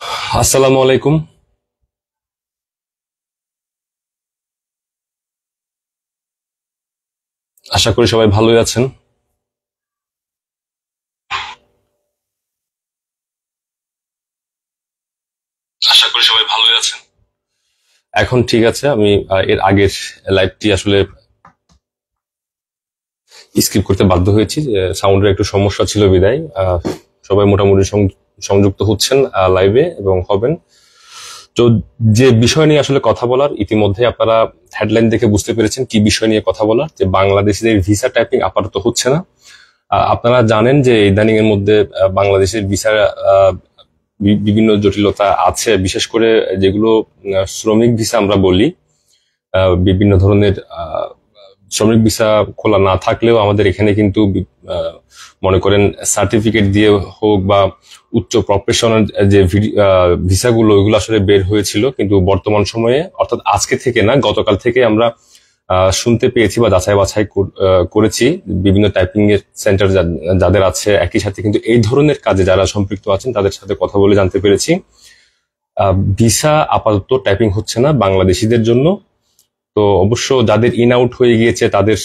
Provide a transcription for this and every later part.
আসসালামু আলাইকুম। আশা করি সবাই ভালোই আছেন। আশা করি সবাই ভালোই আছেন। এখন ঠিক আছে। আমি এর আগের লাইভটি আসলে স্কিপ করতে বাধ্য হয়েছি, সাউন্ডের একটু সমস্যা ছিল বিদায়। সবাই মোটামুটি সংযুক্ত হচ্ছেন লাইভে এবং হবেন। তো যে বিষয় নিয়ে আসলে কথা বলার, ইতিমধ্যে আপনারা হেডলাইন দেখে বুঝতে পেরেছেন কি বিষয় নিয়ে কথা বলার, যে বাংলাদেশিদের ভিসা টাইপিং আপাতত হচ্ছে না। আপনারা জানেন যে ইদানিং এর মধ্যে বাংলাদেশের ভিসা বিভিন্ন জটিলতা আছে, বিশেষ করে যেগুলো শ্রমিক ভিসা আমরা বলি। বিভিন্ন ধরনের শ্রমিক ভিসা খোলা না থাকলেও আমাদের এখানে কিন্তু মনে করেন সার্টিফিকেট দিয়ে হোক বা উচ্চ প্রফেশনাল যে ভিসাগুলো, ওইগুলো আসলে বের হয়েছিল, কিন্তু বর্তমান সময়ে অর্থাৎ আজকে থেকে না, গতকাল থেকে আমরা শুনতে পেয়েছি বা যাচাই বাছাই করেছি বিভিন্ন টাইপিং এর সেন্টার যাদের আছে, একই সাথে কিন্তু এই ধরনের কাজে যারা সম্পৃক্ত আছেন তাদের সাথে কথা বলে জানতে পেরেছি ভিসা আপাতত টাইপিং হচ্ছে না বাংলাদেশিদের জন্য। তো অবশ্য যাদের ইন আউট হয়ে গিয়েছে তাদের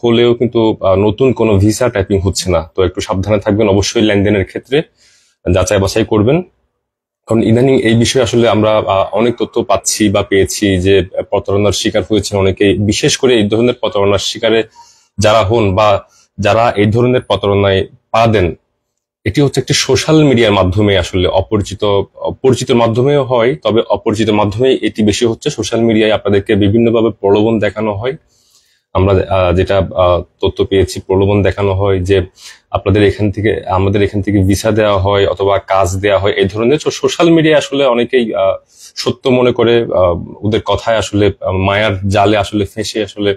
হলেও কিন্তু নতুন কোনো ভিসা টাইপিং হচ্ছে না। তো একটু সাবধানে থাকবেন অবশ্যই, লেনদেনের ক্ষেত্রে যাচাই বাছাই করবেন। কারণ ইদানিং এই বিষয়ে আসলে আমরা অনেক তথ্য পাচ্ছি বা পেয়েছি যে প্রতারণার শিকার হয়েছে অনেকেই, বিশেষ করে এই ধরনের প্রতারণার শিকারে যারা হন বা যারা এই ধরনের প্রতারণায় পা দেন, এটি হচ্ছে একটি সোশ্যাল মিডিয়ার মাধ্যমে, আসলে অপরিচিত পরিচিত মাধ্যমেও হয়, তবে অপরিচিত মাধ্যমে এটি বেশি হচ্ছে। সোশ্যাল মিডিয়ায় আপনাদেরকে বিভিন্নভাবে প্রলোভন দেখানো হয়। আমরা যেটা তথ্য পেয়েছি, প্রলোভন দেখানো হয় যে আপনাদের এখান থেকে আমাদের এখান থেকে ভিসা দেওয়া হয় অথবা কাজ দেওয়া হয়, এই ধরনের। সোশ্যাল মিডিয়ায় আসলে অনেকেই সত্য মনে করে ওদের কথায় আসলে মায়ার জালে আসলে ফেঁসে আসলে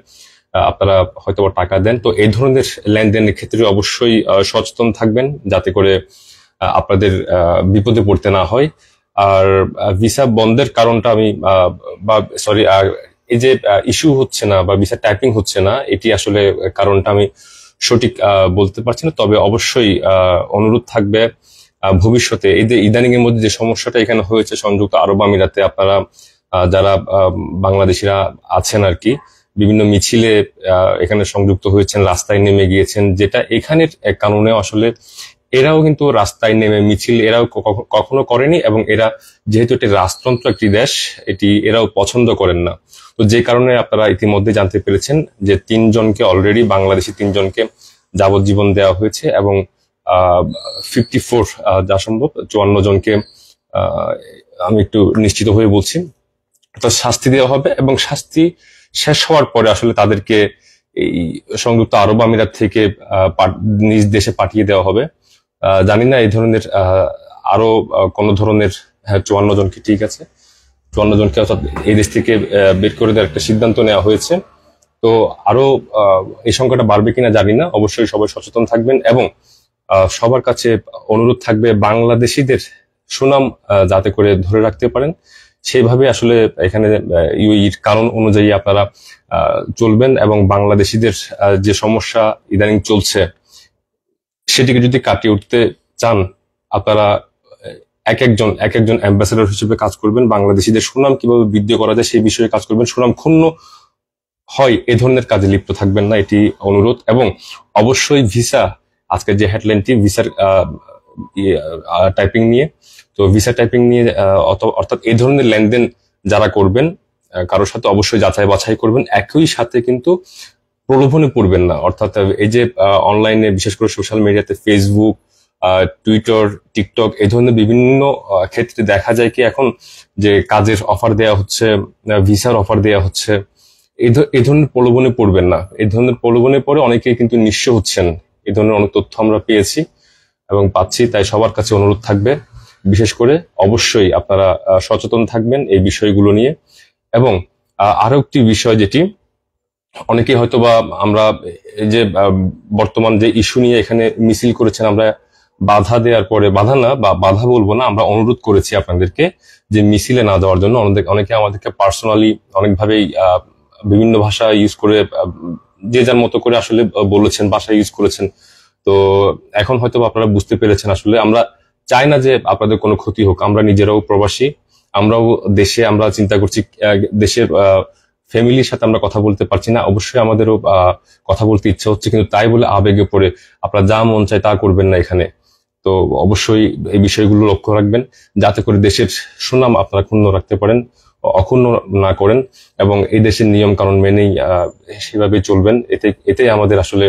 আপনারা হয়তো টাকা দেন। তো এই ধরনের লেনদেনের ক্ষেত্রে অবশ্যই সচেতন থাকবেন, যাতে করে আপনাদের বিপদে পড়তে না হয়। আর ভিসা বন্ধের কারণটা আমি বা সরি, এই যে ইস্যু হচ্ছে না বা ভিসা টাইপিং হচ্ছে না, এটি আসলে কারণটা আমি সঠিক বলতে পারছি না। তবে অবশ্যই অনুরোধ থাকবে ভবিষ্যতে এই যে ইদানিং এর মধ্যে যে সমস্যাটা এখানে হয়েছে সংযুক্ত আরব আমিরাতে, আপনারা যারা বাংলাদেশিরা আছেন আর কি, বিভিন্ন মিছিলে এখানে সংযুক্ত হয়েছেন, রাস্তায় নেমে গিয়েছেন, যেটা এখানের কারণে আসলে এরাও কিন্তু রাস্তায় নেমে মিছিল এরাও কখনো করেনি, এবং এরা যেহেতু এটি রাজতন্ত্র একটি দেশ, এটি এরাও পছন্দ করেন না। তো যে কারণে আপনারা ইতিমধ্যে জানতে পেরেছেন যে তিনজনকে অলরেডি, বাংলাদেশি তিনজনকে যাবজ্জীবন দেওয়া হয়েছে, এবং 54 যা সম্ভব 54 জনকে আহ, আমি একটু নিশ্চিত হয়ে বলছি তো শাস্তি দেওয়া হবে, এবং শাস্তি শেষ হওয়ার পরে আসলে তাদেরকে এই সংযুক্ত আরব আমিরাত থেকে নিজ দেশে পাঠিয়ে দেওয়া হবে। জানি না এই ধরনের আরো কোন ধরনের। হ্যাঁ, 54 জনকে, ঠিক আছে, 54 জনকে অর্থাৎ এই দেশ থেকে বের করে দেওয়ার একটা সিদ্ধান্ত নেওয়া হয়েছে। তো আরো এই সংখ্যাটা বাড়বে কিনা জানি না। অবশ্যই সবাই সচেতন থাকবেন, এবং সবার কাছে অনুরোধ থাকবে বাংলাদেশিদের সুনাম যাতে করে ধরে রাখতে পারেন, সেইভাবে আসলে এখানে ইউএইর কানুন অনুযায়ী আপনারা চলবেন, এবং বাংলাদেশিদের যে সমস্যা ইদানিং চলছে সেটিকে যদি কাটিয়ে উঠতে চান, আপনারা এক একজন অ্যাম্বাসেডর হিসেবে কাজ করবেন। বাংলাদেশিদের সুনাম কিভাবে বৃদ্ধি করা যায় সেই বিষয়ে কাজ করবেন। সুনাম ক্ষুণ্ণ হয় এ ধরনের কাজে লিপ্ত থাকবেন না, এটি অনুরোধ। এবং অবশ্যই ভিসা, আজকের যে হেডলাইনটি ভিসার টাইপিং নিয়ে, তো ভিসা টাইপিং নিয়ে অর্থাৎ এই ধরনের লেনদেন যারা করবেন কারোর সাথে অবশ্যই যাচাই বাছাই করবেন, একই সাথে কিন্তু প্রলোভনে পড়বেন না। অর্থাৎ এই যে অনলাইনে, বিশেষ করে সোশ্যাল মিডিয়াতে, ফেসবুক, টুইটার, টিকটক, এই ধরনের বিভিন্ন ক্ষেত্রে দেখা যায় কি এখন যে কাজের অফার দেয়া হচ্ছে, ভিসার অফার দেয়া হচ্ছে। এই ধরনের প্রলোভনে পড়বেন না। এই ধরনের প্রলোভনে পড়ে অনেকেই কিন্তু নিঃস্ব হচ্ছেন। এই ধরনের অনেক তথ্য আমরা পেয়েছি এবং পাচ্ছি। তাই সবার কাছে অনুরোধ থাকবে, বিশেষ করে অবশ্যই আপনারা সচেতন থাকবেন এই বিষয়গুলো নিয়ে। এবং আরো একটি বিষয় যেটি অনেকেই হয়তোবা আমরা এই যে বর্তমান যে ইস্যু নিয়ে এখানে মিছিল করেছেন, আমরা বাধা দেওয়ার পরে, বাধা না বা বাধা বলবো না, আমরা অনুরোধ করেছি আপনাদেরকে যে মিছিলে না যাওয়ার জন্য। অনেকে আমাদেরকে পার্সোনালি অনেকভাবেই বিভিন্ন ভাষা ইউজ করে যে যার মতো করে আসলে বলেছেন, ভাষা ইউজ করেছেন। তো এখন হয়তো আপনারা বুঝতে পেরেছেন আসলে আমরা চাই না যে আপনাদের কোনো ক্ষতি হোক। আমরা নিজেরাও প্রবাসী, আমরাও দেশে, আমরা চিন্তা করছি দেশের ফ্যামিলির সাথে আমরা কথা বলতে পারছি না, অবশ্যই আমাদেরও কথা বলতে ইচ্ছা হচ্ছে, কিন্তু তাই বলে আবেগে পড়ে আপনারা যা মন চায় তা করবেন না এখানে। তো অবশ্যই এই বিষয়গুলো লক্ষ্য রাখবেন, যাতে করে দেশের সুনাম আপনারা ক্ষুণ্ণ রাখতে পারেন, অক্ষুণ্ণ না করেন, এবং এই দেশের নিয়ম কানুন মেনেই সেভাবে চলবেন। এতেই আমাদের আসলে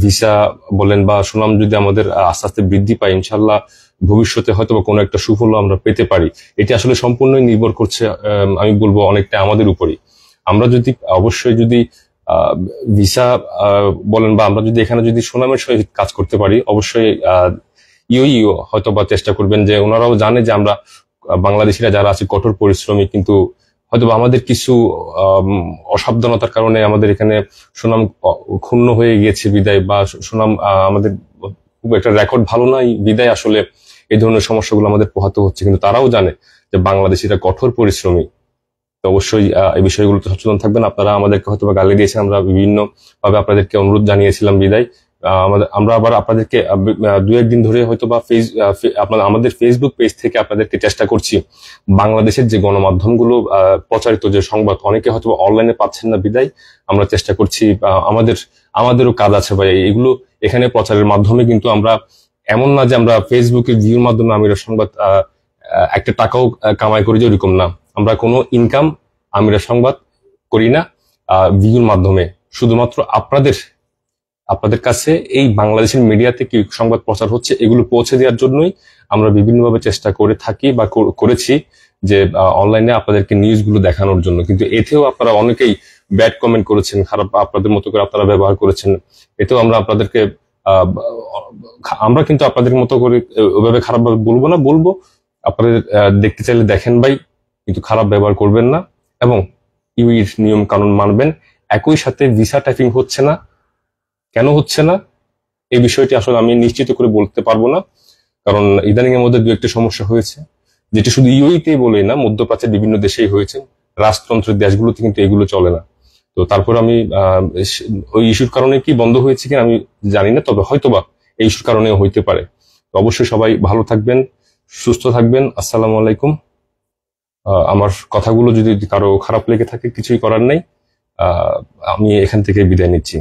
ভিসা বলেন বা সুনাম যদি আমাদের আস্তে আস্তে বৃদ্ধি পায়, ইনশাল্লাহ ভবিষ্যতে হয়তো বা কোনো একটা সুফল আমরা পেতে পারি। এটি আসলে সম্পূর্ণই নির্ভর করছে, আমি বলবো অনেকটা আমাদের উপরই। আমরা যদি অবশ্যই যদি ভিসা বলেন বা আমরা যদি এখানে যদি সুনামের সহিত কাজ করতে পারি, অবশ্যই ইও হয়তো বা চেষ্টা করবেন, যে ওনারাও জানে যে আমরা বাংলাদেশিরা যারা আছে কঠোর পরিশ্রমী, কিন্তু হয়তো আমাদের কিছু অসাবধানতার কারণে আমাদের এখানে সুনাম ক্ষুণ্ণ হয়ে গিয়েছে বিদায়, বা সুনাম আমাদের খুব একটা রেকর্ড ভালো নয় বিদায় আসলে এই ধরনের সমস্যাগুলো আমাদের পোহাতে হচ্ছে। কিন্তু তারাও জানে যে বাংলাদেশিরা কঠোর পরিশ্রমী। তো অবশ্যই এই বিষয়গুলোতে সচেতন থাকবেন। আপনারা আমাদেরকে হয়তো বা গালি দিয়েছেন, আমরা বিভিন্ন ভাবে আপনাদেরকে অনুরোধ জানিয়েছিলাম বিদায়। আমরা আবার আপনাদেরকে দু একদিন ধরে হয়তো বা আমাদের ফেসবুক পেজ থেকে আপনাদেরকে চেষ্টা করছি বাংলাদেশের যে গণমাধ্যমগুলো প্রচারিত যে সংবাদ, অনেকে হয়তো অনলাইনে পাচ্ছেন না বিদায় আমরা চেষ্টা করছি, আমাদেরও কাজ আছে ভাই এগুলো এখানে প্রচারের মাধ্যমে। কিন্তু আমরা এমন না যে আমরা ফেসবুকের ভিউর মাধ্যমে আমিরা সংবাদ একটা টাকাও কামাই করি, যে ওরকম না। আমরা কোনো ইনকাম আমিরা সংবাদ করি না ভিউর মাধ্যমে, শুধুমাত্র আপনাদের কাছে এই বাংলাদেশের মিডিয়াতে কি সংবাদ প্রচার হচ্ছে এগুলো পৌঁছে দেওয়ার জন্যই আমরা বিভিন্নভাবে চেষ্টা করে থাকি বা করেছি, যে অনলাইনে আপনাদেরকে নিউজগুলো দেখানোর জন্য। কিন্তু এতেও আপনারা অনেকেই ব্যাড কমেন্ট করেছেন, খারাপ আপনাদের মতো করে আপনারা ব্যবহার করেছেন। এতেও আমরা আপনাদেরকে আমরা কিন্তু আপনাদের মতো করে ওইভাবে খারাপভাবে বলবো আপনাদের দেখতে চাইলে দেখেন ভাই, কিন্তু খারাপ ব্যবহার করবেন না, এবং ইউইর নিয়ম কানুন মানবেন। একই সাথে ভিসা টাইপিং হচ্ছে না, কেন হচ্ছে না এই বিষয়টি আসলে আমি নিশ্চিত করে বলতে পারবো না, কারণ ইদানিং এর মধ্যে দু একটা সমস্যা হয়েছে, যেটি শুধু ইউইতেই বলেই না, মধ্যপ্রাচ্যের বিভিন্ন দেশেই হয়েছে। রাজতন্ত্রের দেশগুলোতে কিন্তু এগুলো চলে না। তো তারপর আমি ওই ইস্যুর কারণে কি বন্ধ হয়েছে কিনা আমি জানি না, তবে হয়তোবা এই ইস্যুর কারণেও হইতে পারে। তো অবশ্যই সবাই ভালো থাকবেন, সুস্থ থাকবেন। আসসালামু আলাইকুম। আমার কথাগুলো যদি কারো খারাপ লেগে থাকে, কিছুই করার নেই, আমি এখান থেকে বিদায় নিচ্ছি।